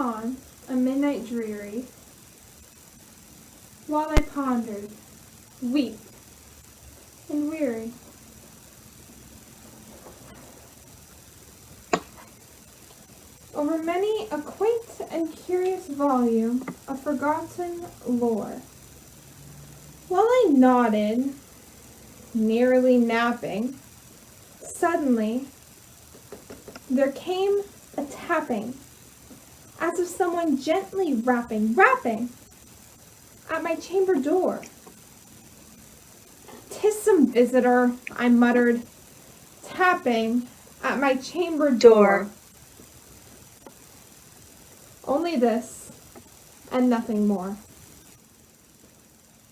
upon a midnight dreary, while I pondered, weak and weary. Over many a quaint and curious volume of forgotten lore. While I nodded, nearly napping, suddenly there came a tapping, as of someone gently rapping at my chamber door. "'Tis some visitor," I muttered, tapping at my chamber door. Only this, and nothing more.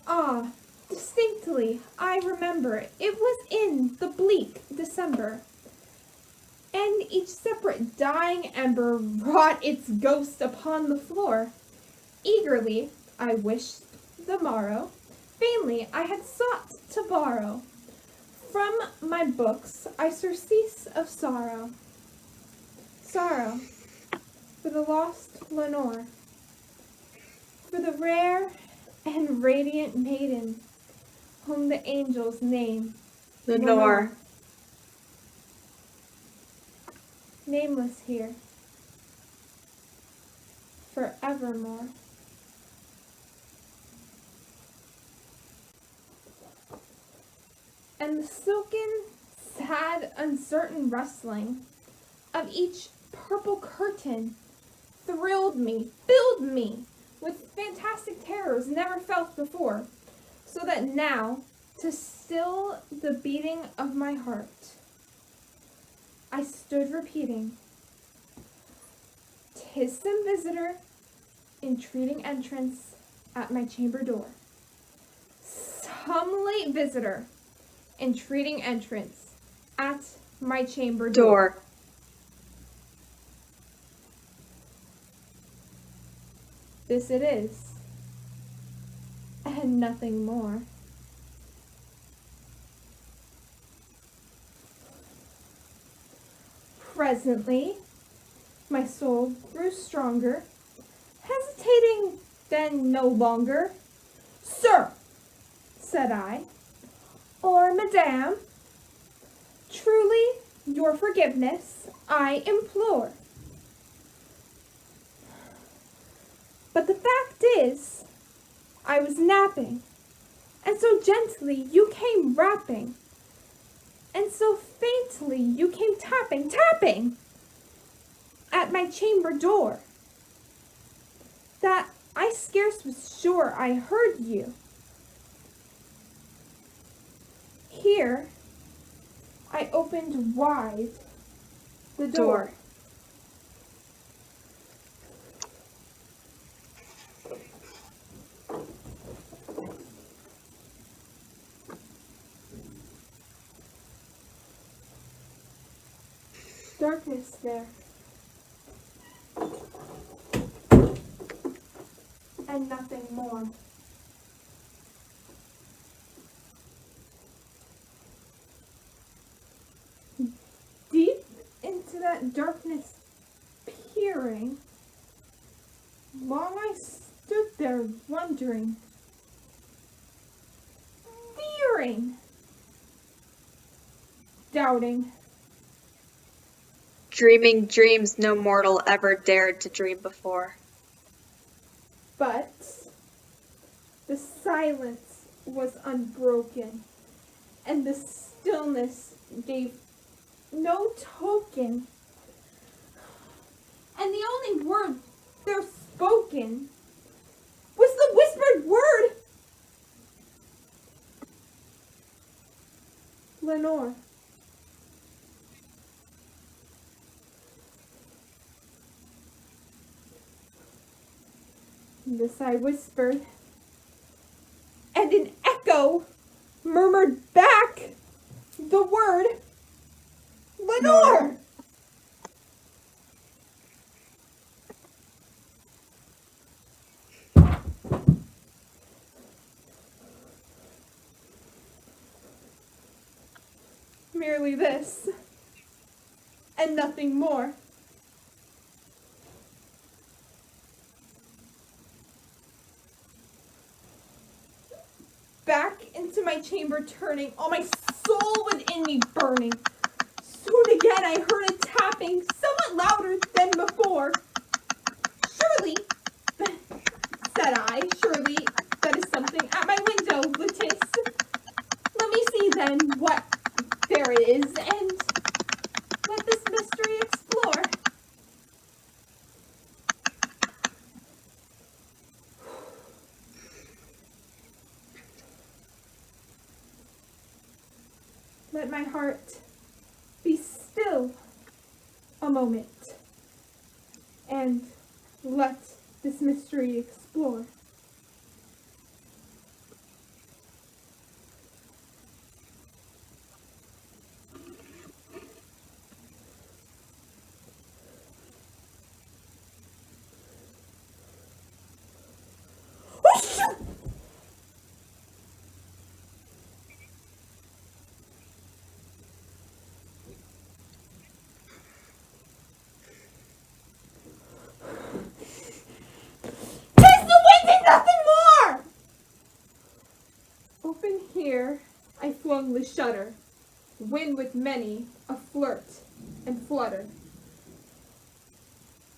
Ah, distinctly I remember it was in the bleak December, and each separate dying ember wrought its ghost upon the floor. Eagerly I wished the morrow, vainly I had sought to borrow from my books I surcease of sorrow. Sorrow for the lost Lenore, for the rare and radiant maiden whom the angels name Lenore. Nameless here, forevermore. And the silken, sad, uncertain rustling of each purple curtain thrilled me, filled me with fantastic terrors never felt before, so that now, to still the beating of my heart, I stood repeating, "'Tis some visitor entreating entrance at my chamber door. Some late visitor entreating entrance at my chamber door." This it is, and nothing more. Presently, my soul grew stronger, hesitating then no longer. "Sir," said I, "or madame, truly your forgiveness I implore. But the fact is, I was napping, and so gently you came rapping, and so faintly you came tapping at my chamber door, that I scarce was sure I heard you. Here I opened wide the door. Darkness there, and nothing more. Deep into that darkness peering, long I stood there wondering, fearing, doubting, Dreaming dreams no mortal ever dared to dream before. but the silence was unbroken, and the stillness gave no token, and the only word there spoken was the whispered word, "Lenore." This I whispered, and an echo murmured back the word, "Lenore!" Merely this, and nothing more. back into my chamber turning, all my soul within me burning. Soon again I heard a tapping, somewhat louder than before. Surely, said I, surely that is something at my window, Lutis. Let me see then what there is, and let this mystery explore. Let my heart be still a moment, and let this mystery explore. Nothing more! Open here, I flung the shutter, wind with many a flirt and flutter.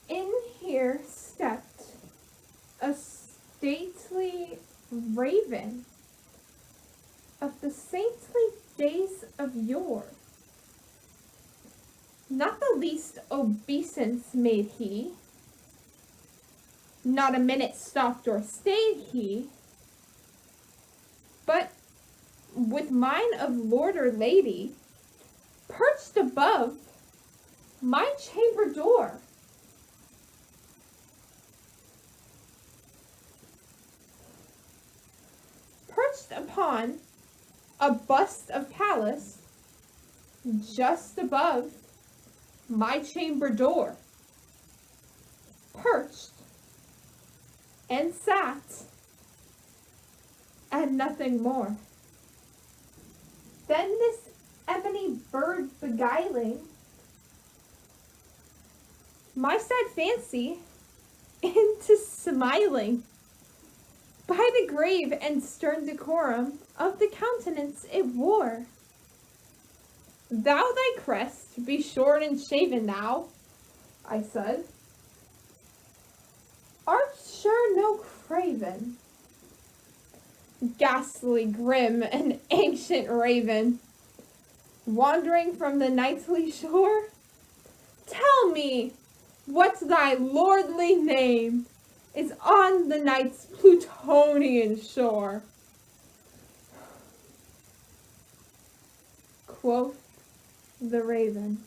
In here stepped a stately raven of the saintly days of yore. Not the least obeisance made he, not a minute stopped or stayed he, but with mine of lord or lady, perched above my chamber door. Perched upon a bust of Pallas, just above my chamber door. Perched and sat, and nothing more. Then this ebony bird beguiling my sad fancy into smiling by the grave and stern decorum of the countenance it wore. Thou thy crest be shorn and shaven now, I said. Art sure no craven? Ghastly, grim, and ancient raven, wandering from the nightly shore? Tell me what thy lordly name is on the night's Plutonian shore. Quoth the raven.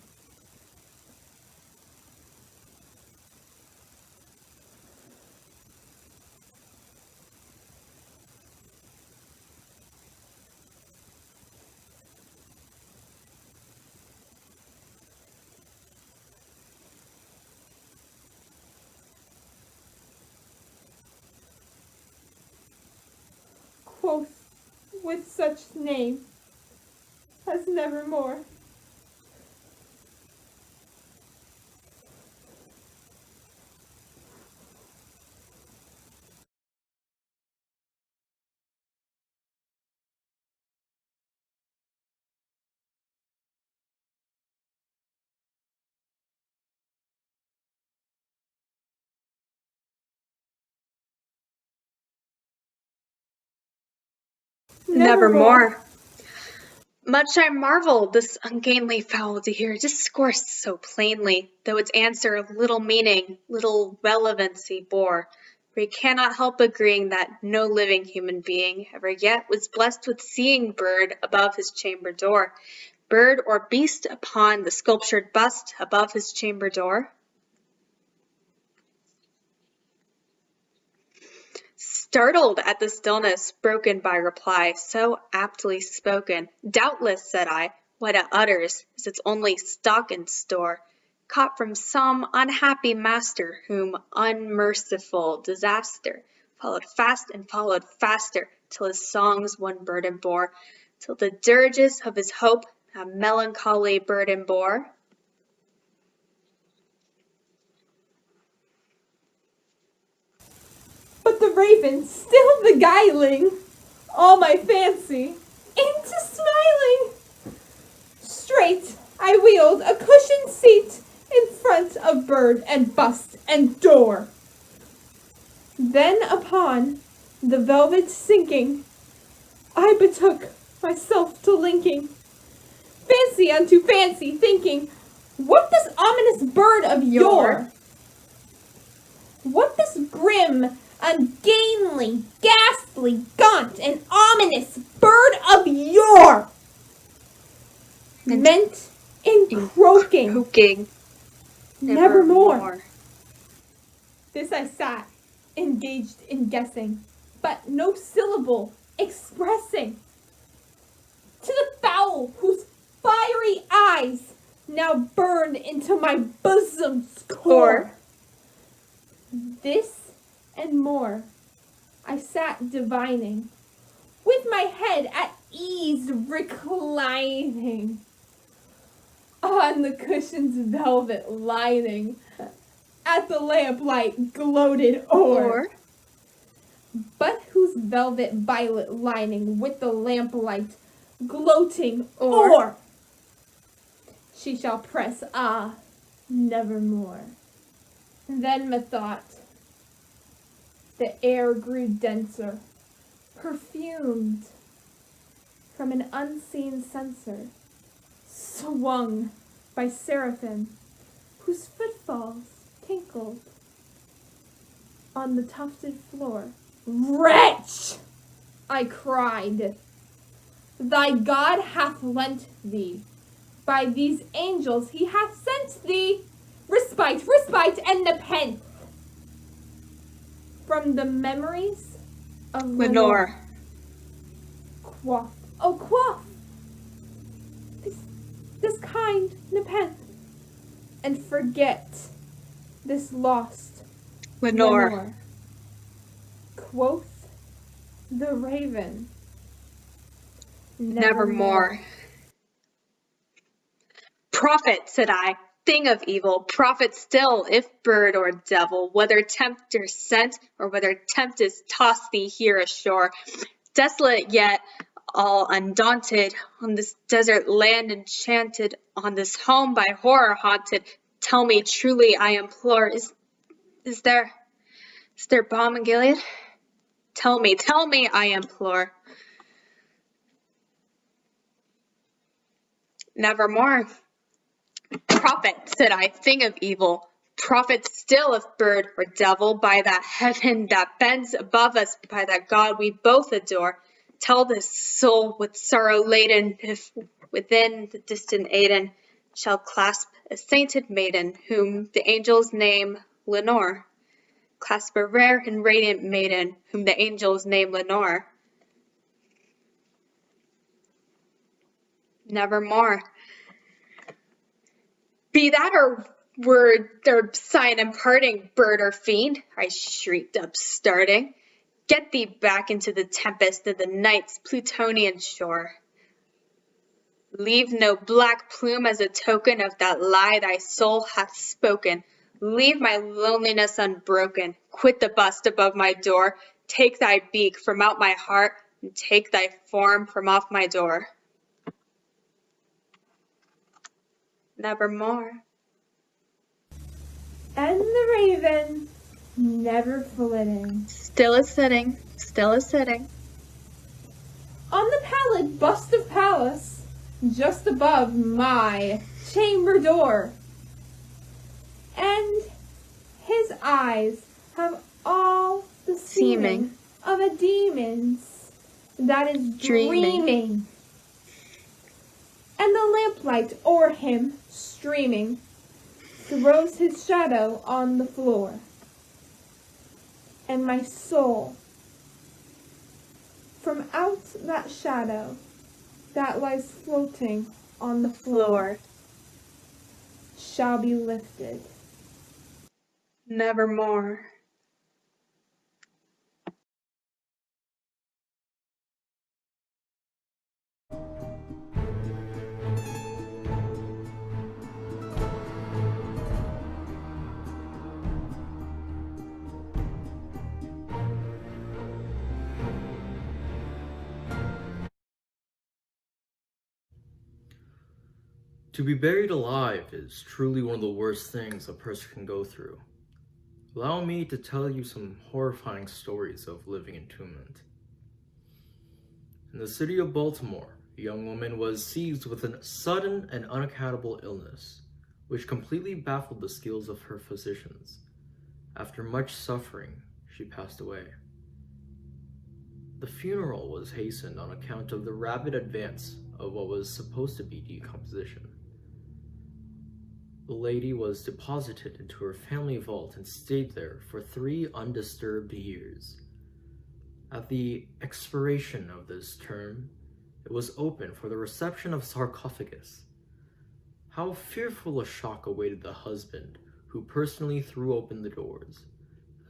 Quoth with such name as nevermore. Nevermore. Much I marvel this ungainly fowl to hear discourse so plainly, though its answer little meaning, little relevancy bore. For he cannot help agreeing that no living human being ever yet was blessed with seeing bird above his chamber door, bird or beast upon the sculptured bust above his chamber door. Startled at the stillness broken by reply so aptly spoken, doubtless, said I, what it utters is its only stock and store, caught from some unhappy master whom unmerciful disaster followed fast and followed faster, till his songs one burden bore, till the dirges of his hope a melancholy burden bore. But the raven, still beguiling all my fancy into smiling. Straight I wheeled a cushioned seat in front of bird and bust and door. Then upon the velvet sinking, I betook myself to linking fancy unto fancy, thinking, what this ominous bird of yore? What this grim, ungainly, ghastly, gaunt, and ominous bird of yore? Meant in croaking, nevermore. This I sat, engaged in guessing, but no syllable expressing. To the fowl whose fiery eyes now burned into my bosom's core. This and more I sat divining, with my head at ease reclining on the cushion's velvet lining, at the lamplight gloated o'er, but whose velvet violet lining with the lamplight gloating o'er, she shall press, nevermore. Then methought the air grew denser, perfumed from an unseen censer, swung by seraphim, whose footfalls tinkled on the tufted floor. Wretch! I cried. Thy God hath lent thee. By these angels he hath sent thee respite, and nepenthe from the memories of Lenore. Quaff, oh quaff, this kind nepenthe, and forget this lost Lenore. Quoth the raven, nevermore. Prophet, said I, thing of evil, prophet still, if bird or devil, whether tempter sent, or whether tempest tossed thee here ashore, desolate yet all undaunted, on this desert land enchanted, on this home by horror haunted, tell me truly, I implore, is there balm in Gilead? Tell me, I implore. Nevermore. Prophet, said I, thing of evil, prophet still if bird or devil, by that heaven that bends above us, by that God we both adore, tell this soul with sorrow laden, if within the distant Aidenn shall clasp a sainted maiden, whom the angels name Lenore. Clasp a rare and radiant maiden, whom the angels name Lenore. Nevermore. Be that our word, their sign imparting, bird or fiend, I shrieked up, starting. Get thee back into the tempest of the night's Plutonian shore. Leave no black plume as a token of that lie thy soul hath spoken. Leave my loneliness unbroken. Quit the bust above my door. Take thy beak from out my heart, and take thy form from off my door. Nevermore. And the raven, never flitting, still is sitting, on the pallid bust of Pallas, just above my chamber door. And his eyes have all the seeming of a demon's that is dreaming. And the lamplight o'er him streaming throws his shadow on the floor. And my soul, from out that shadow that lies floating on the floor, shall be lifted. Nevermore. To be buried alive is truly one of the worst things a person can go through. Allow me to tell you some horrifying stories of living entombment. In the city of Baltimore, a young woman was seized with a sudden and unaccountable illness, which completely baffled the skills of her physicians. After much suffering, she passed away. The funeral was hastened on account of the rapid advance of what was supposed to be decomposition. The lady was deposited into her family vault and stayed there for 3 undisturbed years. At the expiration of this term, it was open for the reception of sarcophagus. How fearful a shock awaited the husband, who personally threw open the doors.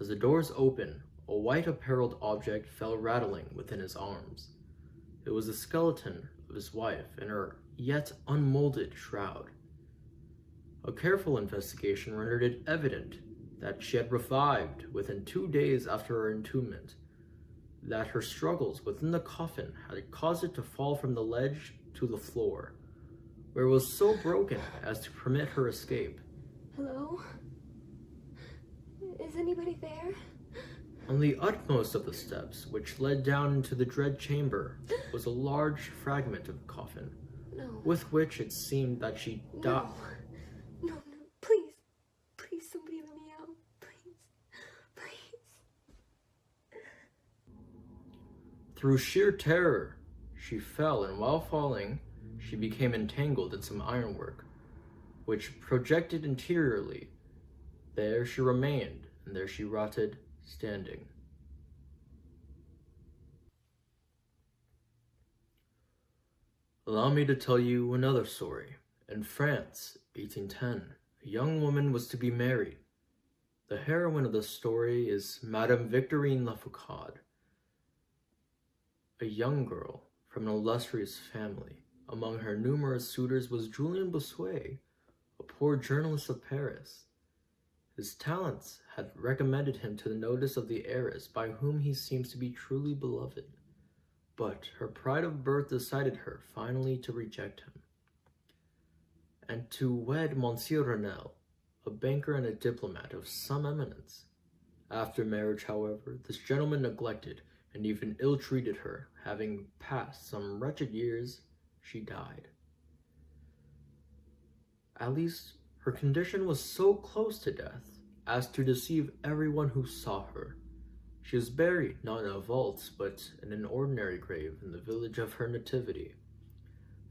As the doors opened, a white-appareled object fell rattling within his arms. It was the skeleton of his wife in her yet unmolded shroud. A careful investigation rendered it evident that she had revived within 2 days after her entombment, that her struggles within the coffin had caused it to fall from the ledge to the floor, where it was so broken as to permit her escape. Hello? Is anybody there? On the utmost of the steps, which led down into the dread chamber, was a large fragment of the coffin, No. with which it seemed that she died. No, please. Please, somebody let me out. Please. Through sheer terror, she fell, and while falling, she became entangled in some ironwork, which projected interiorly. There she remained, and there she rotted, standing. Allow me to tell you another story. In France, 1810, a young woman was to be married. The heroine of the story is Madame Victorine Lafoucauld, a young girl from an illustrious family. Among her numerous suitors was Julien Bossuet, a poor journalist of Paris. His talents had recommended him to the notice of the heiress, by whom he seems to be truly beloved. But her pride of birth decided her finally to reject him, and to wed Monsieur Renel, a banker and a diplomat of some eminence. After marriage, however, this gentleman neglected and even ill-treated her. Having passed some wretched years, she died. At least, her condition was so close to death as to deceive everyone who saw her. She was buried not in a vault, but in an ordinary grave in the village of her nativity.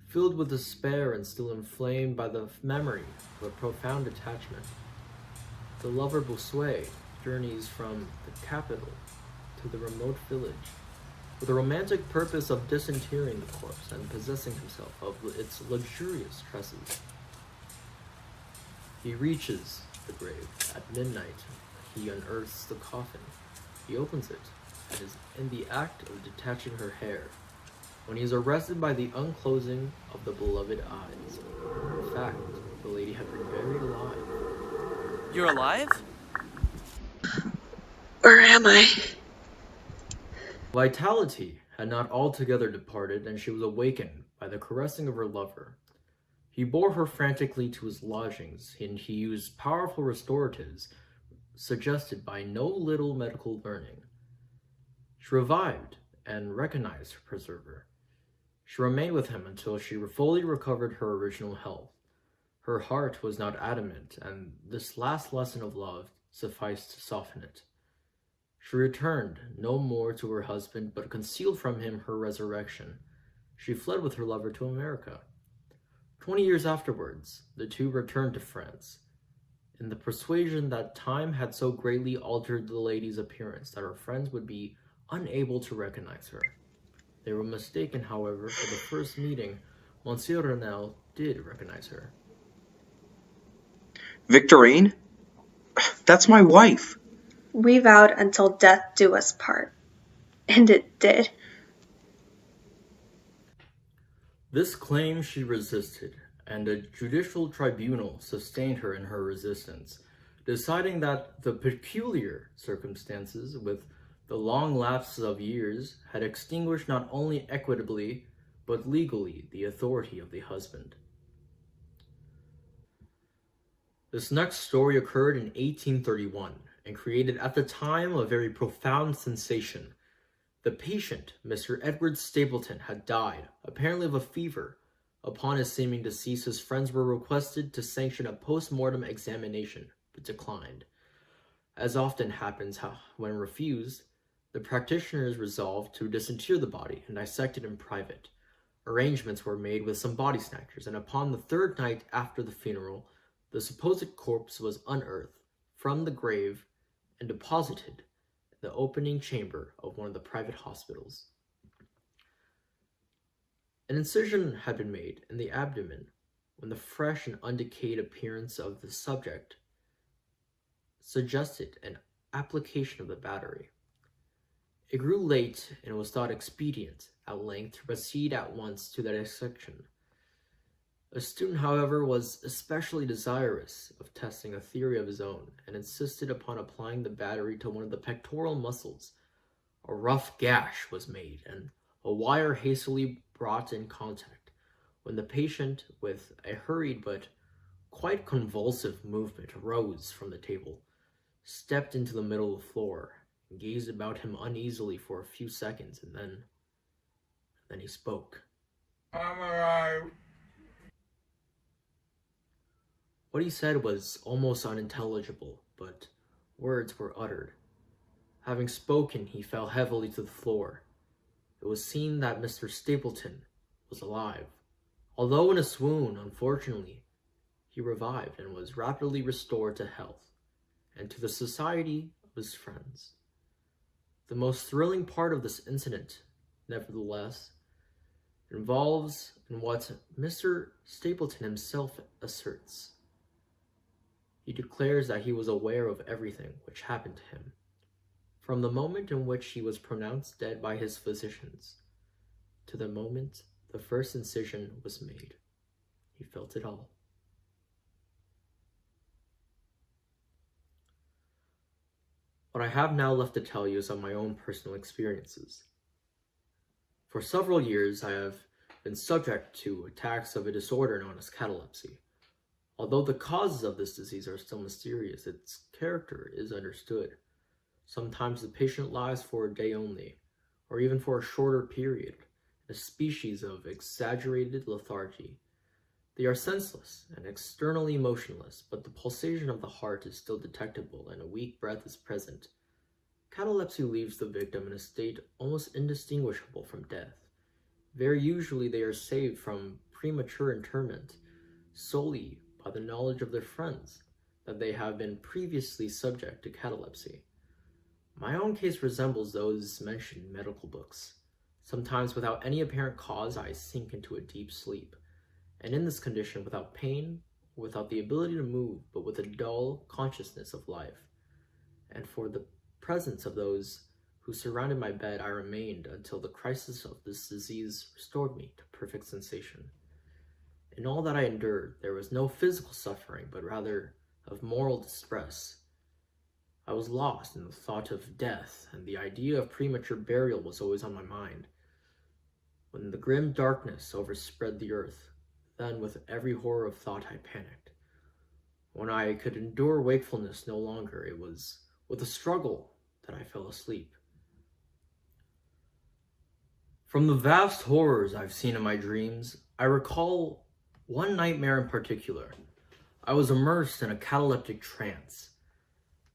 Filled with despair and still inflamed by the memory of a profound attachment, the lover Bossuet journeys from the capital to the remote village with the romantic purpose of disinterring the corpse and possessing himself of its luxurious tresses. He reaches the grave at midnight. He unearths the coffin. He opens it and is in the act of detaching her hair when he is arrested by the unclosing of the beloved eyes. In fact, the lady had been buried alive. You're alive? Where am I? Vitality had not altogether departed, and she was awakened by the caressing of her lover. He bore her frantically to his lodgings, and he used powerful restoratives suggested by no little medical learning. She revived and recognized her preserver. She remained with him until she fully recovered her original health. Her heart was not adamant, and this last lesson of love sufficed to soften it. She returned no more to her husband, but concealed from him her resurrection. She fled with her lover to America. 20 years afterwards, the two returned to France, in the persuasion that time had so greatly altered the lady's appearance that her friends would be unable to recognize her. They were mistaken, however, for the first meeting, Monsieur Renel did recognize her. Victorine? That's my wife. We vowed until death do us part. And it did. This claim she resisted, and a judicial tribunal sustained her in her resistance, deciding that the peculiar circumstances with the long lapses of years had extinguished not only equitably, but legally the authority of the husband. This next story occurred in 1831 and created at the time a very profound sensation. The patient, Mr. Edward Stapleton, had died, apparently of a fever. Upon his seeming decease, his friends were requested to sanction a post-mortem examination, but declined. As often happens when refused, the practitioners resolved to disinter the body and dissect it in private. Arrangements were made with some body snatchers, and upon the third night after the funeral, the supposed corpse was unearthed from the grave and deposited in the opening chamber of one of the private hospitals. An incision had been made in the abdomen when the fresh and undecayed appearance of the subject suggested an application of the battery. It grew late, and it was thought expedient at length to proceed at once to the dissection. A student, however, was especially desirous of testing a theory of his own, and insisted upon applying the battery to one of the pectoral muscles. A rough gash was made, and a wire hastily brought in contact, when the patient, with a hurried but quite convulsive movement, rose from the table, stepped into the middle of the floor, and gazed about him uneasily for a few seconds, and then he spoke. "I'm alive." What he said was almost unintelligible, but words were uttered. Having spoken, he fell heavily to the floor. It was seen that Mr. Stapleton was alive. Although in a swoon, unfortunately, he revived and was rapidly restored to health and to the society of his friends. The most thrilling part of this incident, nevertheless, involves in what Mr. Stapleton himself asserts. He declares that he was aware of everything which happened to him, from the moment in which he was pronounced dead by his physicians, to the moment the first incision was made. He felt it all. What I have now left to tell you is of my own personal experiences. For several years, I have been subject to attacks of a disorder known as catalepsy. Although the causes of this disease are still mysterious, its character is understood. Sometimes the patient lies for a day only, or even for a shorter period, a species of exaggerated lethargy. They are senseless and externally motionless, but the pulsation of the heart is still detectable and a weak breath is present. Catalepsy leaves the victim in a state almost indistinguishable from death. Very usually they are saved from premature interment solely by the knowledge of their friends that they have been previously subject to catalepsy. My own case resembles those mentioned in medical books. Sometimes without any apparent cause, I sink into a deep sleep, and in this condition, without pain, without the ability to move, but with a dull consciousness of life, and for the presence of those who surrounded my bed, I remained until the crisis of this disease restored me to perfect sensation. In all that I endured, there was no physical suffering, but rather of moral distress. I was lost in the thought of death, and the idea of premature burial was always on my mind. When the grim darkness overspread the earth, then with every horror of thought I panicked. When I could endure wakefulness no longer, it was with a struggle that I fell asleep. From the vast horrors I've seen in my dreams, I recall one nightmare in particular. I was immersed in a cataleptic trance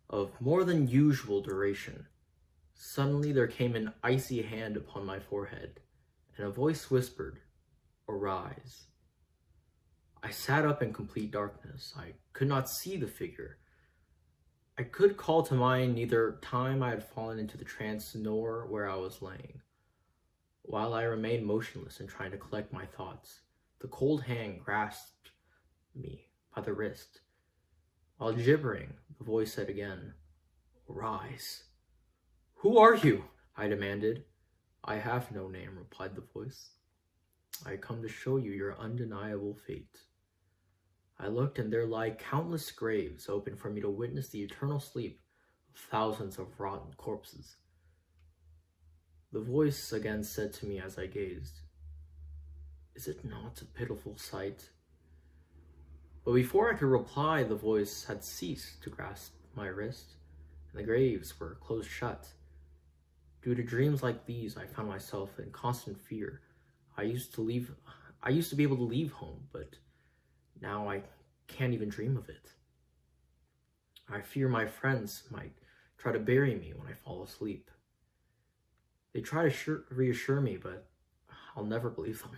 of more than usual duration. Suddenly there came an icy hand upon my forehead, and a voice whispered, "Arise." I sat up in complete darkness. I could not see the figure. I could call to mind neither time I had fallen into the trance nor where I was laying. While I remained motionless and trying to collect my thoughts, the cold hand grasped me by the wrist. While gibbering, the voice said again, "Arise." "Who are you?" I demanded. "I have no name," replied the voice. "I come to show you your undeniable fate." I looked, and there lie countless graves open for me to witness the eternal sleep of thousands of rotten corpses. The voice again said to me as I gazed, "Is it not a pitiful sight? But before I could reply, the voice had ceased to grasp my wrist, and the graves were closed shut. Due to dreams like these, I found myself in constant fear. I used to be able to leave home, but now I can't even dream of it. I fear my friends might try to bury me when I fall asleep. They try to reassure me, but I'll never believe them.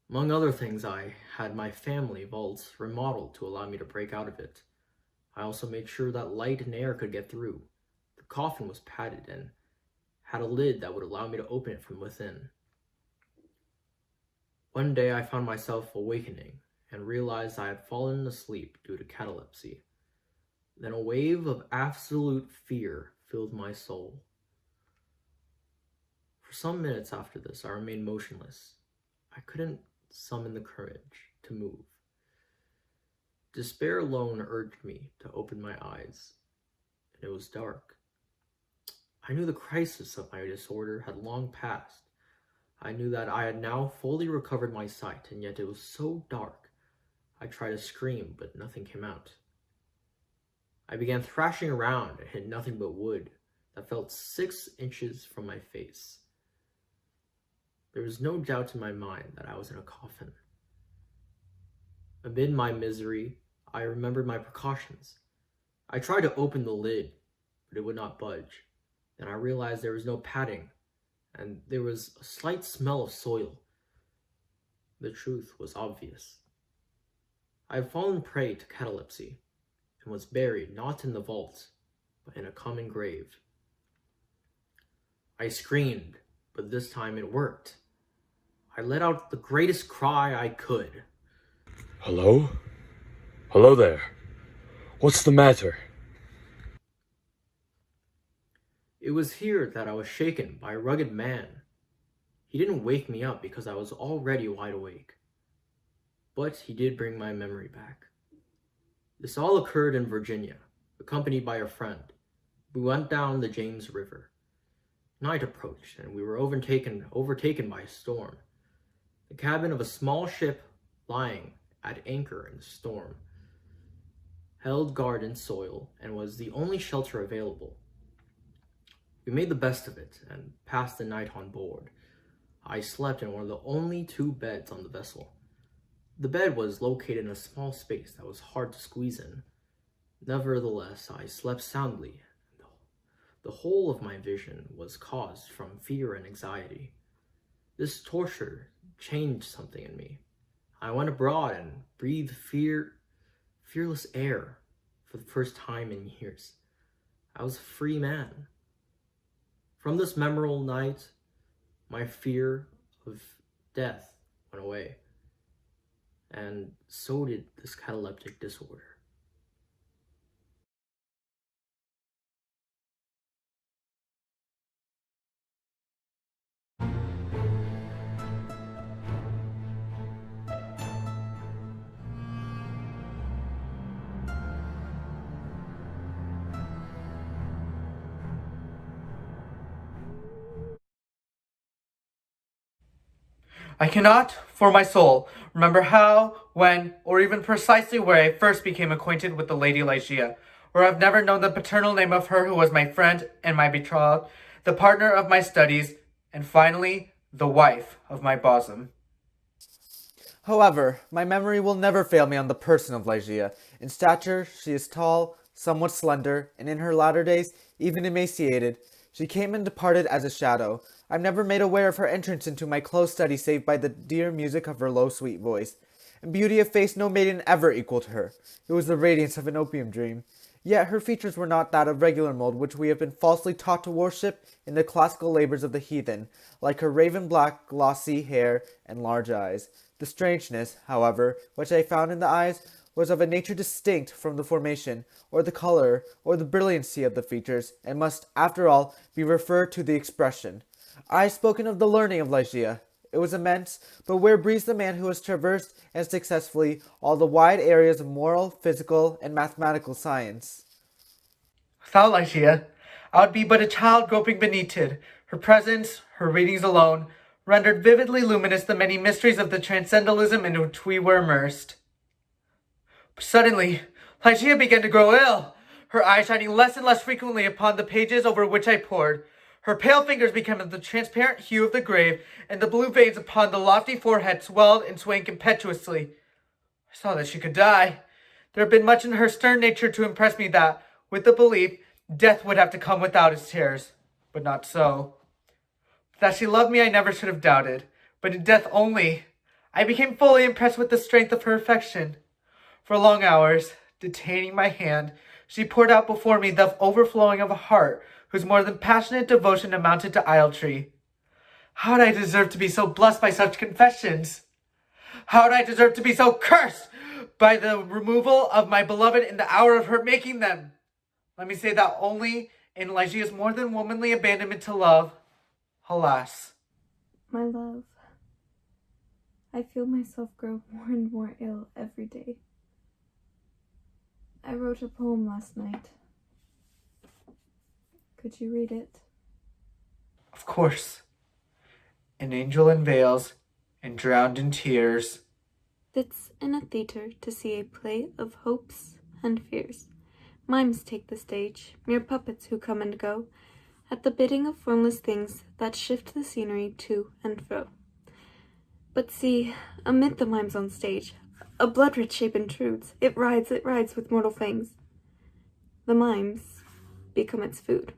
Among other things, I had my family vaults remodeled to allow me to break out of it. I also made sure that light and air could get through. The coffin was padded and had a lid that would allow me to open it from within. One day I found myself awakening and realized I had fallen asleep due to catalepsy. Then a wave of absolute fear filled my soul. For some minutes after this, I remained motionless. I couldn't summon the courage to move. Despair alone urged me to open my eyes, and it was dark. I knew the crisis of my disorder had long passed. I knew that I had now fully recovered my sight, and yet it was so dark. I tried to scream, but nothing came out. I began thrashing around and hit nothing but wood that fell 6 inches from my face. There was no doubt in my mind that I was in a coffin. Amid my misery, I remembered my precautions. I tried to open the lid, but it would not budge. Then I realized there was no padding, and there was a slight smell of soil. The truth was obvious. I had fallen prey to catalepsy, and was buried not in the vault, but in a common grave. I screamed, but this time it worked. I let out the greatest cry I could. Hello? Hello there. What's the matter? It was here that I was shaken by a rugged man. He didn't wake me up because I was already wide awake. But he did bring my memory back. This all occurred in Virginia, accompanied by a friend. We went down the James River. Night approached, and we were overtaken by a storm. The cabin of a small ship lying at anchor in the storm held garden soil and was the only shelter available. We made the best of it and passed the night on board. I slept in one of the only 2 beds on the vessel. The bed was located in a small space that was hard to squeeze in. Nevertheless, I slept soundly. The whole of my vision was caused from fear and anxiety. This torture changed something in me. I went abroad and breathed fearless air for the first time in years. I was a free man. From this memorable night, my fear of death went away, and so did this cataleptic disorder. I cannot, for my soul, remember how, when, or even precisely where I first became acquainted with the Lady Ligeia, or have never known the paternal name of her who was my friend and my betrothed, the partner of my studies, and finally, the wife of my bosom. However, my memory will never fail me on the person of Ligeia. In stature, she is tall, somewhat slender, and in her latter days, even emaciated. She came and departed as a shadow. I'm never made aware of her entrance into my close study save by the dear music of her low, sweet voice. In beauty of face no maiden ever equaled her. It was the radiance of an opium dream. Yet her features were not that of regular mold which we have been falsely taught to worship in the classical labors of the heathen, like her raven-black, glossy hair and large eyes. The strangeness, however, which I found in the eyes was of a nature distinct from the formation, or the color, or the brilliancy of the features, and must, after all, be referred to the expression. I have spoken of the learning of Ligeia. It was immense, but where breathes the man who has traversed, and successfully, all the wide areas of moral, physical, and mathematical science? Without Ligeia, I would be but a child groping beneath it. Her presence, her readings alone, rendered vividly luminous the many mysteries of the transcendentalism in which we were immersed. But suddenly, Ligeia began to grow ill, her eyes shining less and less frequently upon the pages over which I pored. Her pale fingers became of the transparent hue of the grave, and the blue veins upon the lofty forehead swelled and swayed impetuously. I saw that she could die. There had been much in her stern nature to impress me that, with the belief, death would have to come without its terrors. But not so. That she loved me I never should have doubted, but in death only, I became fully impressed with the strength of her affection. For long hours, detaining my hand, she poured out before me the overflowing of a heart whose more than passionate devotion amounted to idolatry. How did I deserve to be so blessed by such confessions? How did I deserve to be so cursed by the removal of my beloved in the hour of her making them? Let me say that only in Ligeia's more than womanly abandonment to love, alas. My love, I feel myself grow more and more ill every day. I wrote a poem last night. Could you read it? Of course. An angel in veils and drowned in tears. Sits in a theatre to see a play of hopes and fears. Mimes take the stage, mere puppets who come and go, at the bidding of formless things that shift the scenery to and fro. But see, amid the mimes on stage, a blood-red shape intrudes. It rides with mortal fangs. The mimes become its food.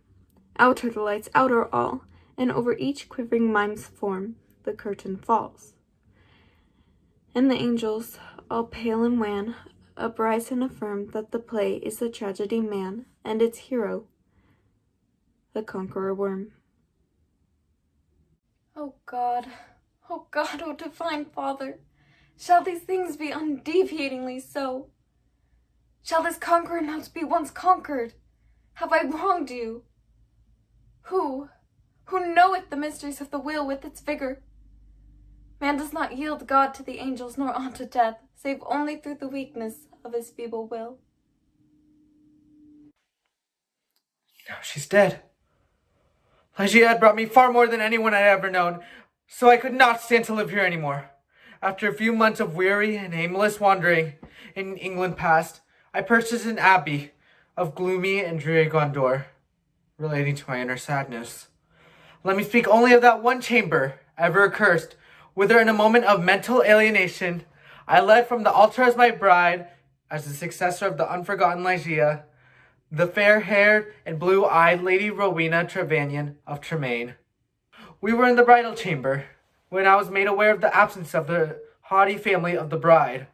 Out are the lights, out are all, and over each quivering mime's form the curtain falls. And the angels, all pale and wan, uprise and affirm that the play is the tragedy man, and its hero, the conqueror worm. Oh God, oh divine Father, shall these things be undeviatingly so? Shall this conqueror not be once conquered? Have I wronged you? Who knoweth the mysteries of the will with its vigor? Man does not yield God to the angels, nor unto death, save only through the weakness of his feeble will. Now she's dead. Ligeia had brought me far more than anyone I had ever known, so I could not stand to live here anymore. After a few months of weary and aimless wandering in England past, I purchased an abbey of gloomy and dreary Gondor, relating to my inner sadness. Let me speak only of that one chamber, ever accursed, whither in a moment of mental alienation, I led from the altar as my bride, as the successor of the unforgotten Ligeia, the fair-haired and blue-eyed Lady Rowena Trevanion of Tremaine. We were in the bridal chamber, when I was made aware of the absence of the haughty family of the bride.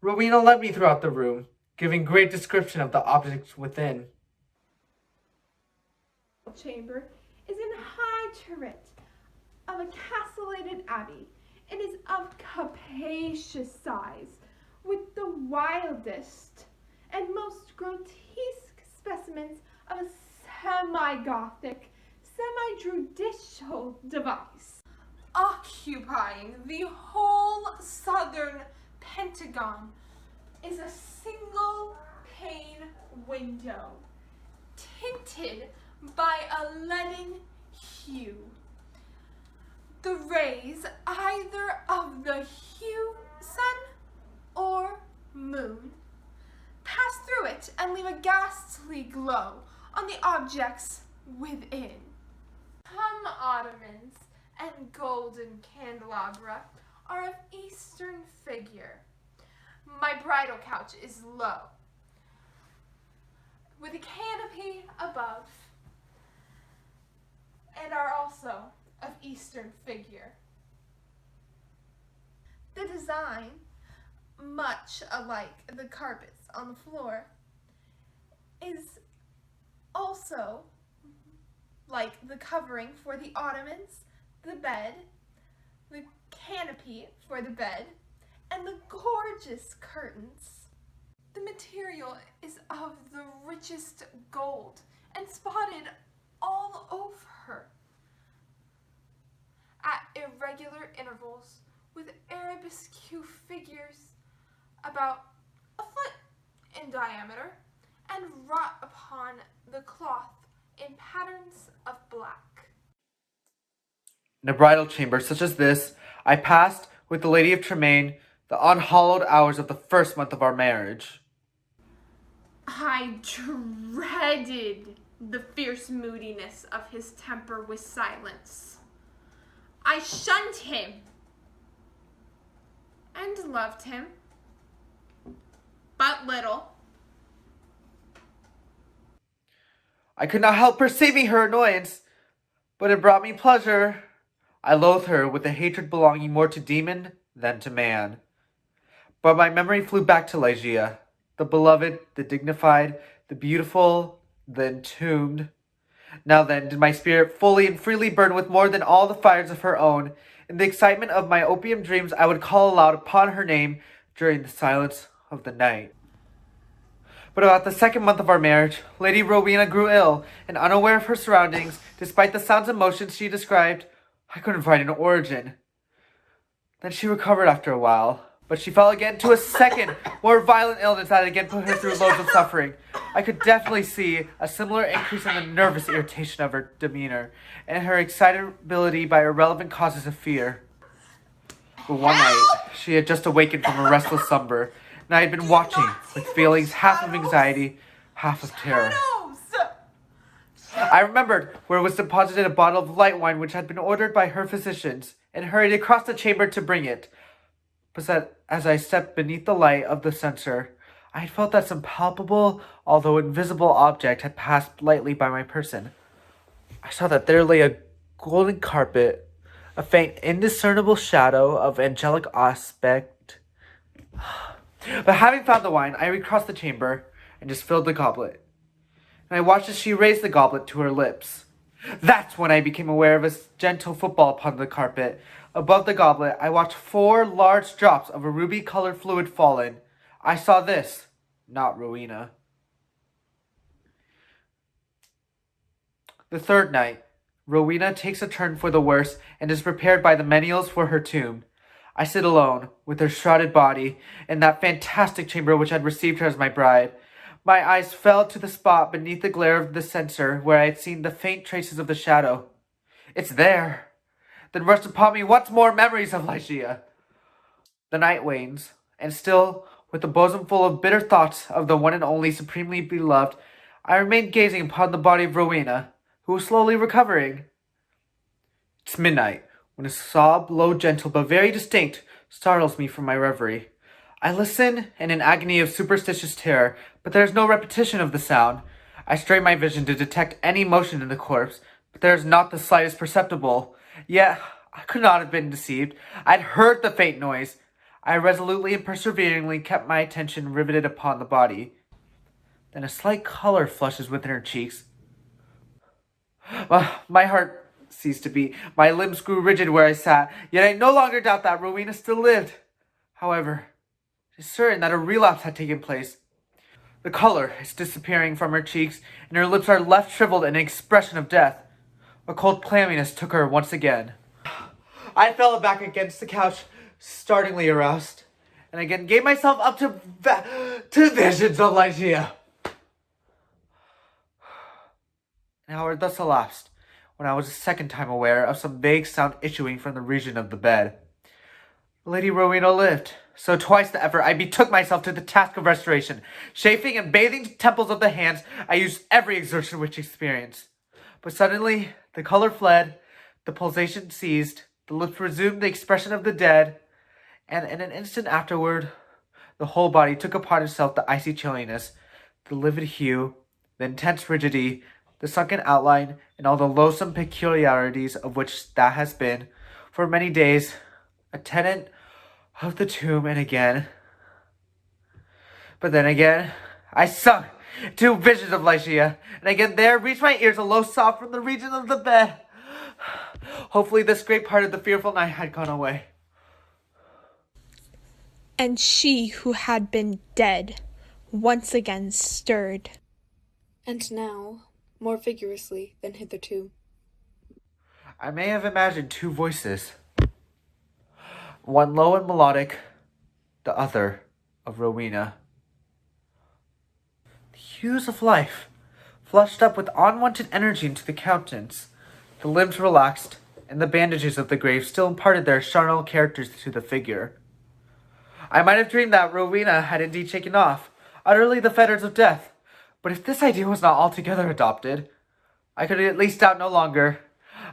Rowena led me throughout the room, giving great description of the objects within. Chamber is in high turret of a castellated abbey. It is of capacious size, with the wildest and most grotesque specimens of a semi-Gothic, semi-judicial device, occupying the whole southern pentagon is a single pane window, tinted by a leaden hue. The rays either of the hue sun or moon pass through it and leave a ghastly glow on the objects within. Some ottomans and golden candelabra are of Eastern figure. My bridal couch is low, with a canopy above, and are also of Eastern figure. The design, much alike the carpets on the floor, is also like the covering for the ottomans, the bed, the canopy for the bed, and the gorgeous curtains. The material is of the richest gold and spotted all over, at irregular intervals, with arabesque figures about a foot in diameter, and wrought upon the cloth in patterns of black. In a bridal chamber such as this, I passed with the Lady of Tremaine the unhallowed hours of the first month of our marriage. I dreaded the fierce moodiness of his temper with silence. I shunned him and loved him, but little. I could not help perceiving her annoyance, but it brought me pleasure. I loathed her with a hatred belonging more to demon than to man. But my memory flew back to Ligeia, the beloved, the dignified, the beautiful, the entombed. Now then did my spirit fully and freely burn with more than all the fires of her own. In the excitement of my opium dreams, I would call aloud upon her name during the silence of the night. But about the second month of our marriage, Lady Rowena grew ill, and unaware of her surroundings, despite the sounds and motions she described, I couldn't find an origin. Then she recovered after a while, but she fell again to a second, more violent illness that again put her through loads of suffering. I could definitely see a similar increase in the nervous irritation of her demeanor, and her excitability by irrelevant causes of fear. But one night, she had just awakened from a restless slumber, and I had been watching with feelings half of anxiety, half of terror. I remembered where was deposited a bottle of light wine which had been ordered by her physicians, and hurried across the chamber to bring it. But as I stepped beneath the light of the censer, I had felt that some palpable, although invisible object had passed lightly by my person. I saw that there lay a golden carpet, a faint, indiscernible shadow of angelic aspect. But having found the wine, I recrossed the chamber and just filled the goblet. And I watched as she raised the goblet to her lips. That's when I became aware of a gentle football upon the carpet. Above the goblet, I watched 4 large drops of a ruby-colored fluid fallen. I saw this, not Rowena. The third night, Rowena takes a turn for the worse and is prepared by the menials for her tomb. I sit alone, with her shrouded body, in that fantastic chamber which had received her as my bride. My eyes fell to the spot beneath the glare of the censer where I had seen the faint traces of the shadow. It's there. Then rushed upon me once more memories of Ligeia. The night wanes, and still, with the bosom full of bitter thoughts of the one and only supremely beloved, I remain gazing upon the body of Rowena, who was slowly recovering. It's midnight, when a sob, low, gentle, but very distinct, startles me from my reverie. I listen in an agony of superstitious terror, but there is no repetition of the sound. I strain my vision to detect any motion in the corpse, but there is not the slightest perceptible. Yet, I could not have been deceived. I had heard the faint noise. I resolutely and perseveringly kept my attention riveted upon the body. Then a slight color flushes within her cheeks. My heart ceased to beat. My limbs grew rigid where I sat, yet I no longer doubt that Rowena still lived. However, it is certain that a relapse had taken place. The color is disappearing from her cheeks, and her lips are left shriveled in an expression of death. A cold clamminess took her once again. I fell back against the couch, startlingly aroused, and again gave myself up to visions of Ligeia. An hour thus elapsed, when I was a second time aware of some vague sound issuing from the region of the bed. Lady Rowena lived, so twice the effort I betook myself to the task of restoration. Chafing and bathing the temples of the hands, I used every exertion which experience. But suddenly, the color fled, the pulsation ceased, the lips resumed the expression of the dead, and in an instant afterward, the whole body took upon itself the icy chilliness, the livid hue, the intense rigidity, the sunken outline, and all the loathsome peculiarities of which that has been, for many days, a tenant of the tomb, and again. But then again, I sunk to visions of Ligeia, and again there reached my ears a low sob from the region of the bed. Hopefully this great part of the fearful night had gone away. And she who had been dead once again stirred. And now, more vigorously than hitherto. I may have imagined 2 voices, one low and melodic, the other of Rowena. The hues of life flushed up with unwonted energy into the countenance, the limbs relaxed, and the bandages of the grave still imparted their charnel characters to the figure. I might have dreamed that Rowena had indeed shaken off, utterly the fetters of death. But if this idea was not altogether adopted, I could at least doubt no longer.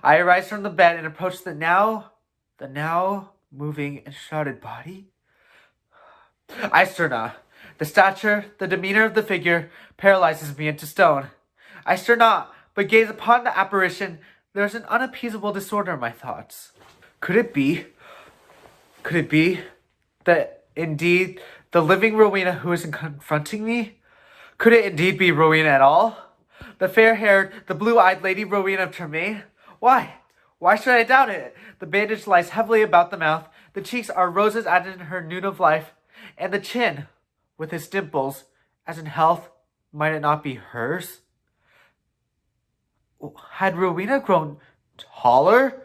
I arise from the bed and approach the now moving and shrouded body. I stir not. The stature, the demeanor of the figure paralyzes me into stone. I stir not, but gaze upon the apparition. There is an unappeasable disorder in my thoughts. Could it be that indeed the living Rowena who is confronting me? Could it indeed be Rowena at all? The fair-haired, the blue-eyed Lady Rowena of Tremaine? Why? Why should I doubt it? The bandage lies heavily about the mouth, the cheeks are roses added in her noon of life, and the chin, with its dimples, as in health, might it not be hers? Had Rowena grown taller?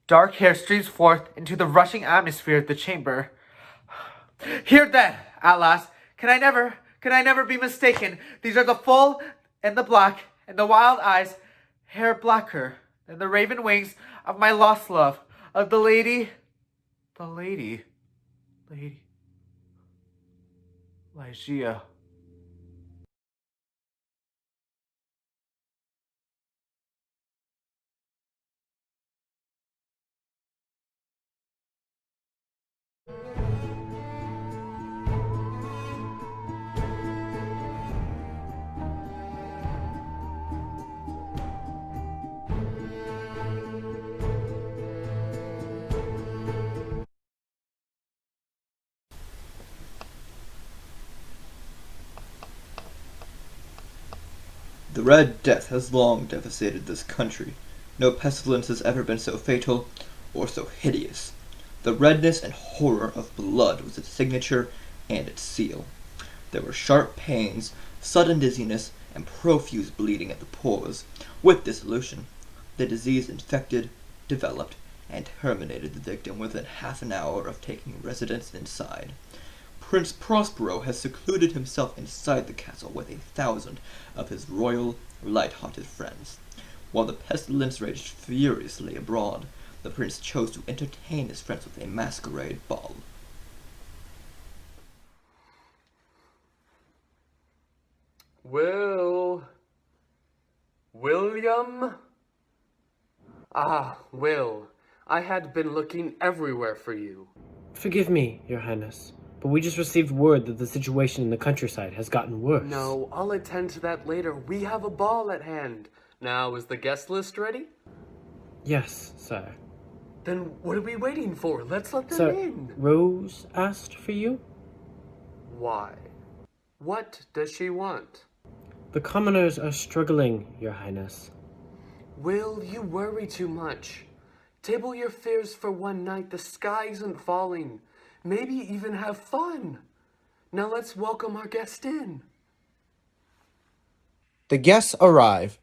Dark hair streams forth into the rushing atmosphere of the chamber. Here then, at last, can I never be mistaken? These are the full and the black and the wild eyes, hair blacker than the raven wings of my lost love, of the lady, Ligeia. The Red Death has long devastated this country. No pestilence has ever been so fatal or so hideous. The redness and horror of blood was its signature and its seal. There were sharp pains, sudden dizziness, and profuse bleeding at the pores. With dissolution, the disease infected, developed, and terminated the victim within half an hour of taking residence inside. Prince Prospero has secluded himself inside the castle with 1,000 of his royal, light-hearted friends. While the pestilence raged furiously abroad, the prince chose to entertain his friends with a masquerade ball. William? Ah, Will, I had been looking everywhere for you. Forgive me, Your Highness, but we just received word that the situation in the countryside has gotten worse. No, I'll attend to that later. We have a ball at hand. Now, is the guest list ready? Yes, sir. Then what are we waiting for? Let's let them Sir, in. Rose asked for you? Why? What does she want? The commoners are struggling, Your Highness. Will, you worry too much. Table your fears for one night. The sky isn't falling. Maybe even have fun. Now let's welcome our guest in. The guests arrive.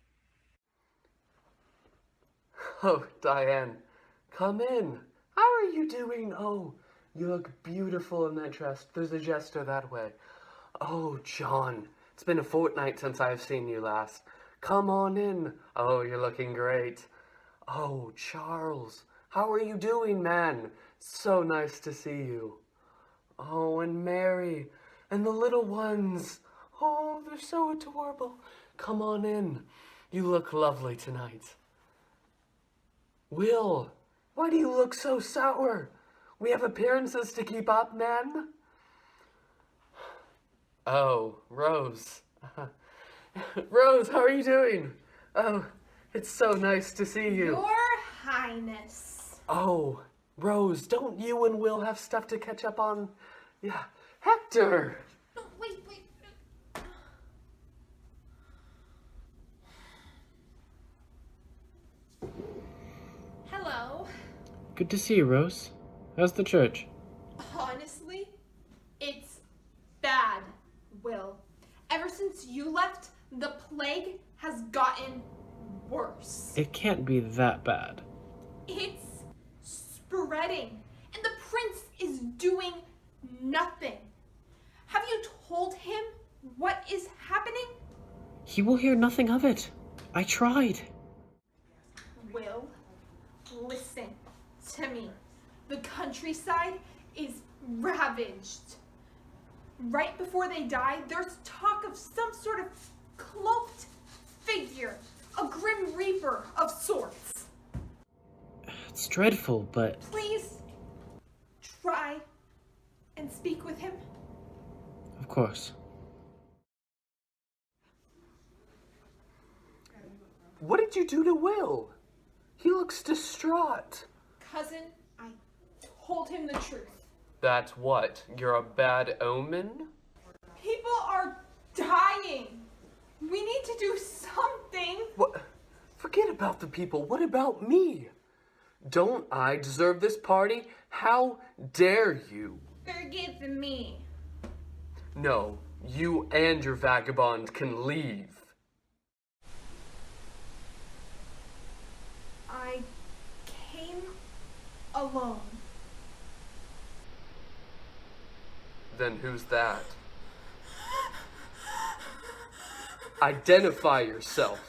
Oh, Diane, come in. How are you doing? Oh, you look beautiful in that dress. There's a jester that way. Oh, John, it's been a fortnight since I've seen you last. Come on in. Oh, you're looking great. Oh, Charles, how are you doing, man? So nice to see you. Oh, and Mary, and the little ones. Oh, they're so adorable. Come on in. You look lovely tonight. Will, why do you look so sour? We have appearances to keep up, man. Oh, Rose. Rose, how are you doing? Oh, it's so nice to see you. Your Highness. Oh, Rose, don't you and Will have stuff to catch up on? Yeah, Hector. No, wait. Hello. Good to see you, Rose. How's the church? Honestly, it's bad, Will. Ever since you left, the plague has gotten worse. It can't be that bad. It's spreading, and the prince is doing nothing. Have you told him what is happening? He will hear nothing of it. I tried. Will, listen to me. The countryside is ravaged. Right before they die, there's talk of some sort of cloaked figure, a grim reaper of sorts. It's dreadful, but... Please, try and speak with him. Of course. What did you do to Will? He looks distraught. Cousin, I told him the truth. That's what? You're a bad omen? People are dying. We need to do something. What? Forget about the people. What about me? Don't I deserve this party? How dare you? Forgive me. No, you and your vagabond can leave. I came alone. Then who's that? Identify yourself.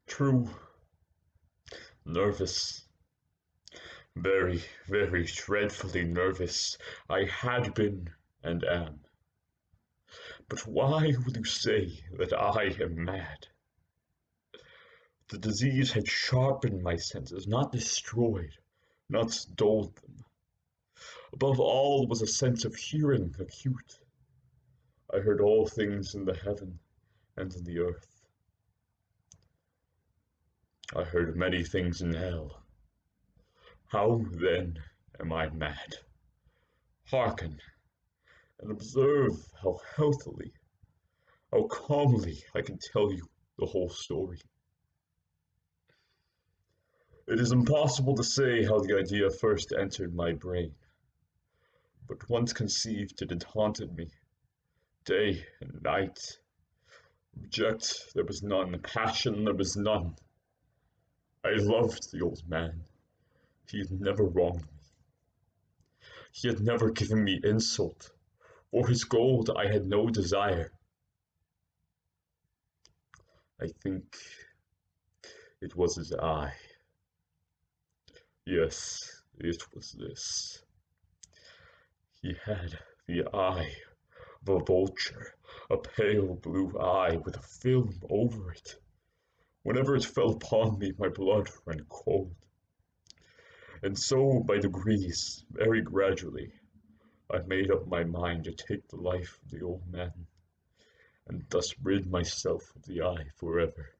True. Nervous. Very, very dreadfully nervous. I had been and am. But why will you say that I am mad? The disease had sharpened my senses, not destroyed, not dulled them. Above all was a sense of hearing acute. I heard all things in the heaven and in the earth. I heard many things in hell. How then am I mad? Hearken, and observe how healthily, how calmly I can tell you the whole story. It is impossible to say how the idea first entered my brain, but once conceived it had haunted me, day and night. Object there was none, passion there was none. I loved the old man. He had never wronged me. He had never given me insult. For his gold I had no desire. I think it was his eye. Yes, it was this. He had the eye of a vulture, a pale blue eye with a film over it. Whenever it fell upon me, my blood ran cold. And so, by degrees, very gradually, I made up my mind to take the life of the old man, and thus rid myself of the eye forever.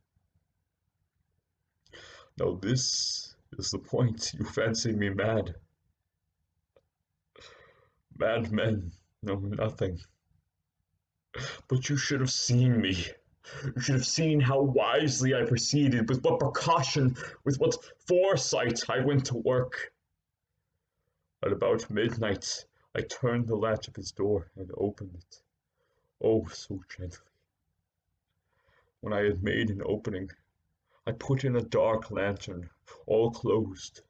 Now this is the point. You fancy me mad. Mad men know nothing. But you should have seen me. You should have seen how wisely I proceeded, with what precaution, with what foresight I went to work. At about midnight, I turned the latch of his door and opened it. Oh, so gently. When I had made an opening, I put in a dark lantern, all closed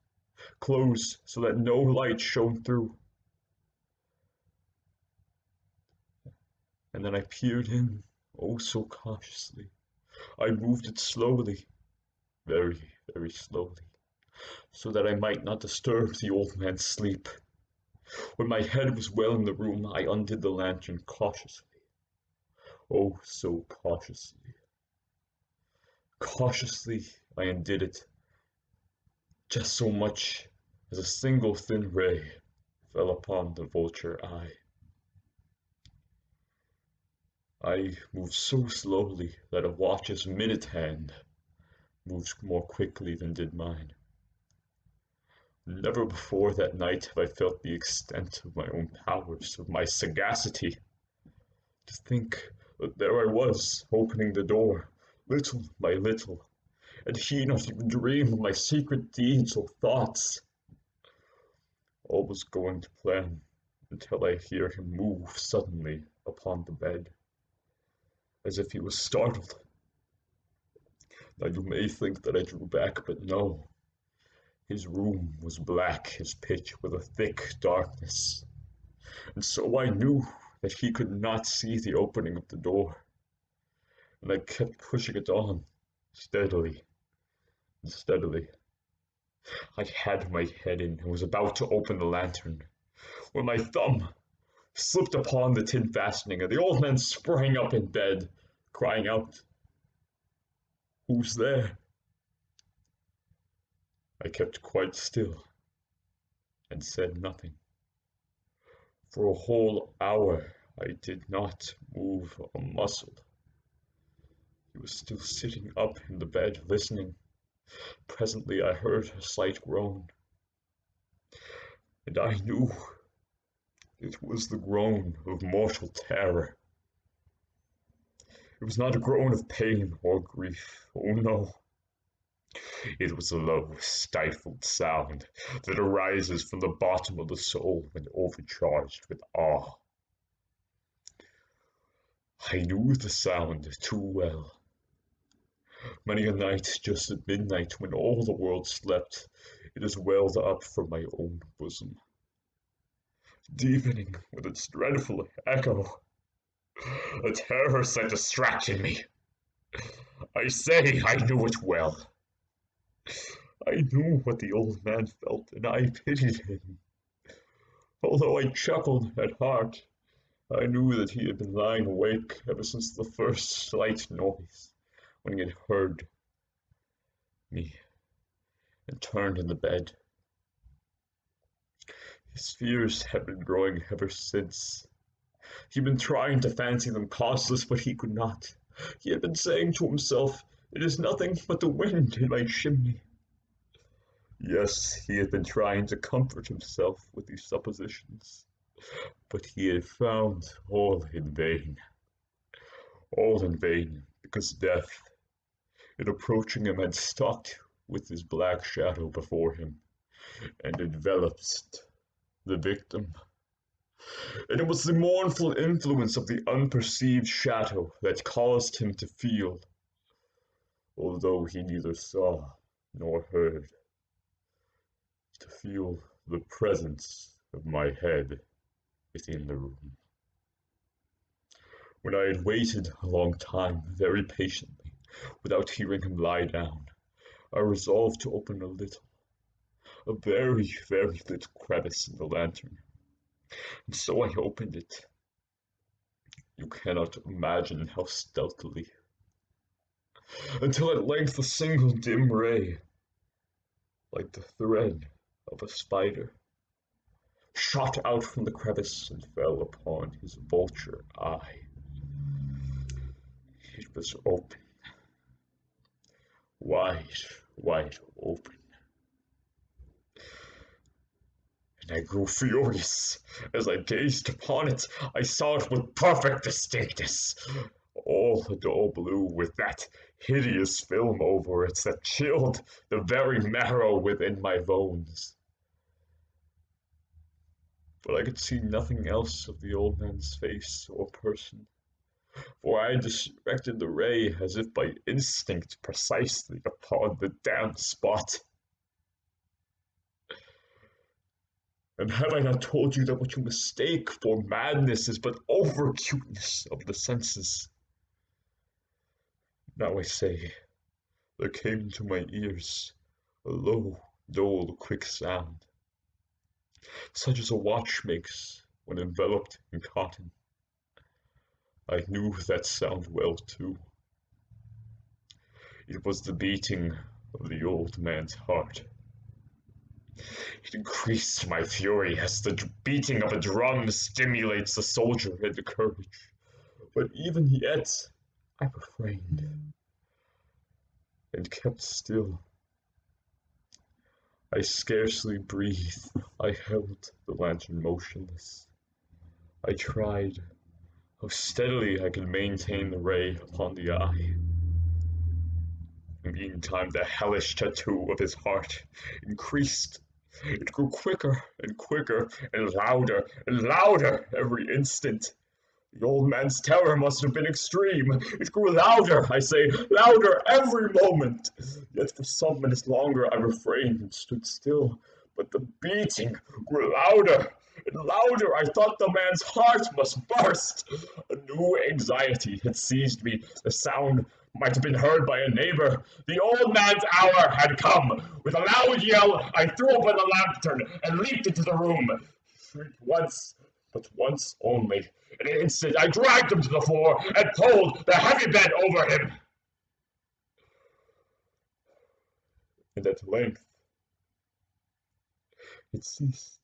so that no light shone through. And then I peered in, oh, so cautiously. I moved it slowly, very, very slowly, so that I might not disturb the old man's sleep. When my head was well in the room, I undid the lantern cautiously. Oh, so cautiously. Cautiously I undid it, just so much as a single thin ray fell upon the vulture eye. I moved so slowly that a watch's minute hand moved more quickly than did mine. Never before that night have I felt the extent of my own powers, of my sagacity. To think that there I was, opening the door, little by little, and he not even dream of my secret deeds or thoughts. All was going to plan until I hear him move suddenly upon the bed, as if he was startled. Now you may think that I drew back, but no. His room was black as pitch with a thick darkness, and so I knew that he could not see the opening of the door, and I kept pushing it on, steadily and steadily. I had my head in and was about to open the lantern, when my thumb slipped upon the tin fastening, and the old man sprang up in bed, crying out, "Who's there?" I kept quite still and said nothing. For a whole hour I did not move a muscle. He was still sitting up in the bed, listening. Presently I heard a slight groan, and I knew it was the groan of mortal terror. It was not a groan of pain or grief, oh no. It was a low, stifled sound that arises from the bottom of the soul when overcharged with awe. I knew the sound too well. Many a night, just at midnight, when all the world slept, it has welled up from my own bosom, deepening with its dreadful echo. A terror set distracted me. I say I knew it well. I knew what the old man felt, and I pitied him. Although I chuckled at heart, I knew that he had been lying awake ever since the first slight noise, when he had heard me and turned in the bed. His fears had been growing ever since. He had been trying to fancy them causeless, but he could not. He had been saying to himself, "It is nothing but the wind in my chimney." Yes, he had been trying to comfort himself with these suppositions, but he had found all in vain. All in vain, because death, in approaching him, had stalked with his black shadow before him, and enveloped the victim. And it was the mournful influence of the unperceived shadow that caused him to feel, although he neither saw nor heard, to feel the presence of my head within the room. When I had waited a long time, very patiently, without hearing him lie down, I resolved to open a very, very little crevice in the lantern. And so I opened it. You cannot imagine how stealthily, until at length a single dim ray, like the thread of a spider, shot out from the crevice and fell upon his vulture eye. It was open, wide open. And I grew furious. As I gazed upon it, I saw it with perfect distinctness. All a dull blue, with that hideous film over it that chilled the very marrow within my bones. But I could see nothing else of the old man's face or person, for I had directed the ray as if by instinct precisely upon the damned spot. And have I not told you that what you mistake for madness is but over-acuteness of the senses? Now I say, there came to my ears a low, dull, quick sound, such as a watch makes when enveloped in cotton. I knew that sound well, too. It was the beating of the old man's heart. It increased my fury as the beating of a drum stimulates the soldier into courage. But even yet, I refrained and kept still. I scarcely breathed. I held the lantern motionless. I tried how steadily I could maintain the ray upon the eye. Meantime, the hellish tattoo of his heart increased. It grew quicker and quicker and louder every instant. The old man's terror must have been extreme. It grew louder, I say, louder every moment. Yet for some minutes longer I refrained and stood still. But the beating grew louder and louder. I thought the man's heart must burst. A new anxiety had seized me. The sound might have been heard by a neighbor. The old man's hour had come. With a loud yell, I threw open the lantern and leaped into the room. He shrieked once, but once only. In an instant, I dragged him to the floor and pulled the heavy bed over him. And at length, it ceased.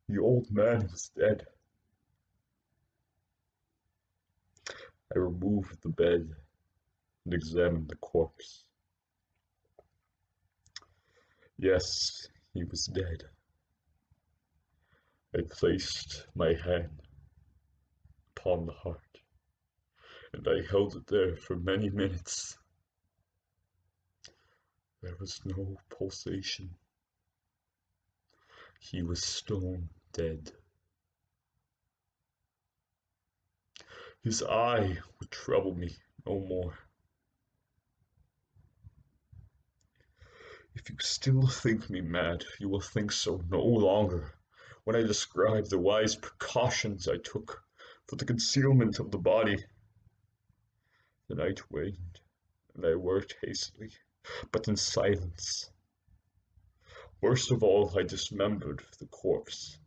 The old man was dead. I removed the bed and examined the corpse. Yes, he was dead. I placed my hand upon the heart, and I held it there for many minutes. There was no pulsation. He was stone dead. His eye would trouble me no more. If you still think me mad, you will think so no longer when I describe the wise precautions I took for the concealment of the body. The night waned, and I worked hastily, but in silence. Worst of all, I dismembered the corpse.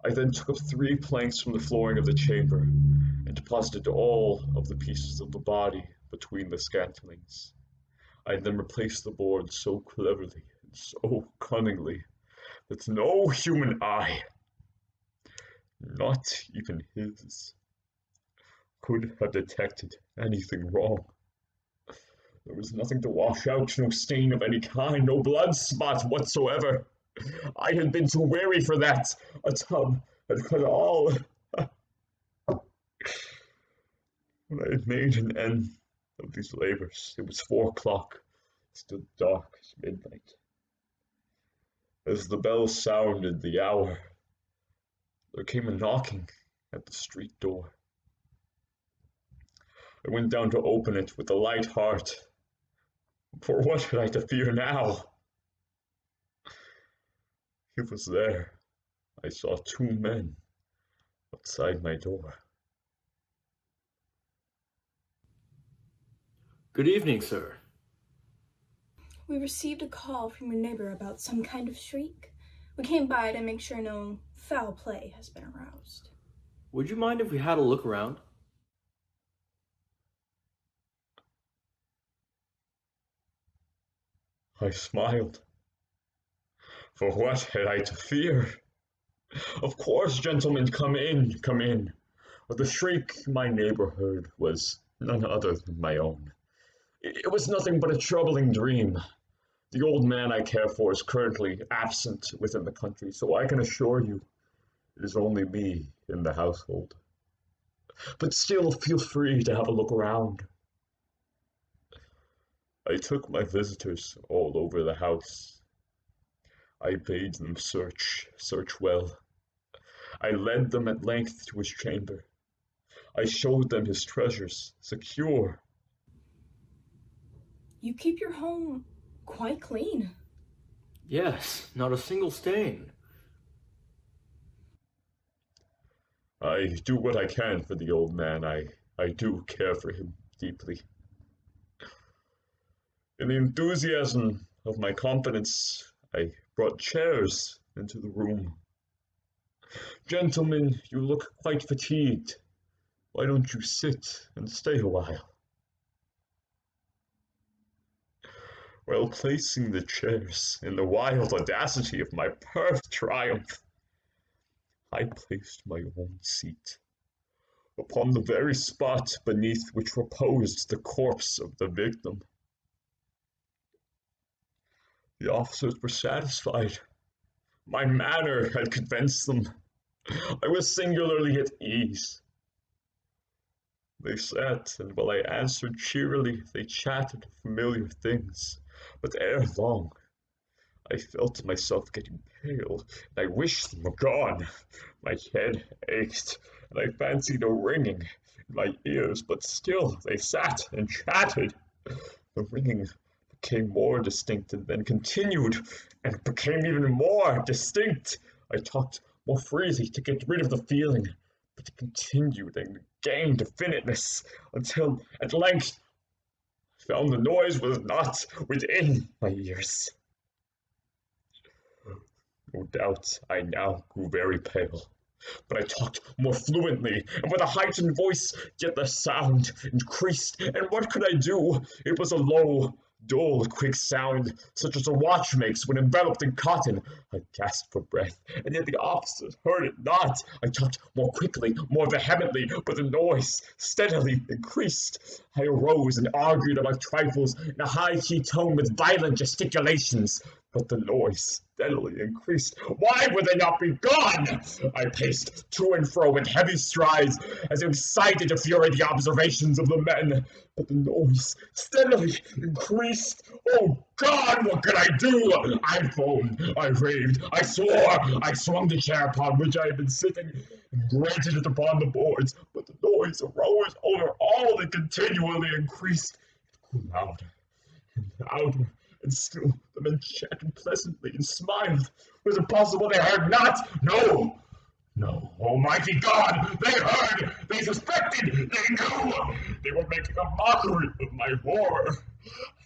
I then took up 3 planks from the flooring of the chamber and deposited all of the pieces of the body between the scantlings. I then replaced the boards so cleverly and so cunningly that no human eye, not even his, could have detected anything wrong. There was nothing to wash out, no stain of any kind, no blood spot whatsoever. I had been too wary for that. A tub had cut all. When I had made an end of these labors, it was 4 o'clock, still dark as midnight. As the bell sounded the hour, there came a knocking at the street door. I went down to open it with a light heart, for what had I to fear now? It was there. I saw 2 men outside my door. Good evening, sir. We received a call from your neighbor about some kind of shriek. We came by to make sure no foul play has been aroused. Would you mind if we had a look around? I smiled. For what had I to fear? Of course, gentlemen, come in, come in. The shriek my neighbor heard was none other than my own. It was nothing but a troubling dream. The old man I care for is currently absent within the country, so I can assure you it is only me in the household. But still, feel free to have a look around. I took my visitors all over the house. I bade them search well. I led them at length to his chamber. I showed them his treasures, secure. You keep your home quite clean. Yes, not a single stain. I do what I can for the old man. I do care for him deeply. In the enthusiasm of my confidence, I brought chairs into the room. Gentlemen, you look quite fatigued. Why don't you sit and stay a while? While placing the chairs in the wild audacity of my perfect triumph, I placed my own seat upon the very spot beneath which reposed the corpse of the victim. The officers were satisfied. My manner had convinced them. I was singularly at ease. They sat, and while I answered cheerily, they chatted of familiar things. But ere long, I felt myself getting pale, and I wished them were gone. My head ached, and I fancied a ringing in my ears, but still they sat and chatted. The ringing became more distinct and then continued, and it became even more distinct. I talked more freely to get rid of the feeling, but it continued and gained definiteness until at length I found the noise was not within my ears. No doubt I now grew very pale, but I talked more fluently and with a heightened voice, yet the sound increased, and what could I do? It was a low, dull, quick sound, such as a watch makes when enveloped in cotton. I gasped for breath, and yet the officers heard it not. I talked more quickly, more vehemently, but the noise steadily increased. I arose and argued about trifles in a high-key tone with violent gesticulations, but the noise steadily increased. Why would they not be gone? I paced to and fro with heavy strides, as if excited to fury the observations of the men, but the noise steadily increased. Oh God, what could I do? I foamed, I raved, I swore, I swung the chair upon which I had been sitting, and grated it upon the boards, but the noise arose over all and continually increased. It grew louder and louder, and still the men chatted pleasantly and smiled. Was it possible they heard not? No! No, Almighty God! They heard! They suspected! They knew! They were making a mockery of my horror.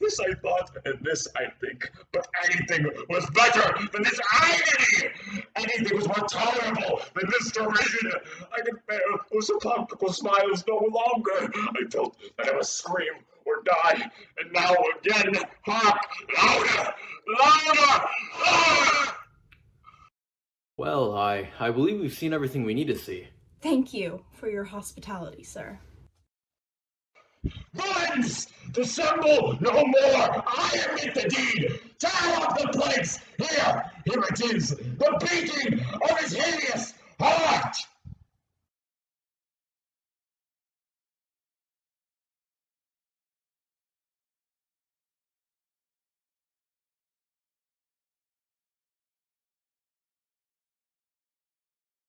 This I thought, and this I think, but anything was better than this agony! Anything was more tolerable than this derision! I could bear those sepulchral smiles no longer. I felt that I must scream or die, and now again, hark! Louder! Louder! Louder! Well, I believe we've seen everything we need to see. Thank you for your hospitality, sir. Villains! Dissemble no more! I admit the deed! Tear off the plates! Here it is! The beating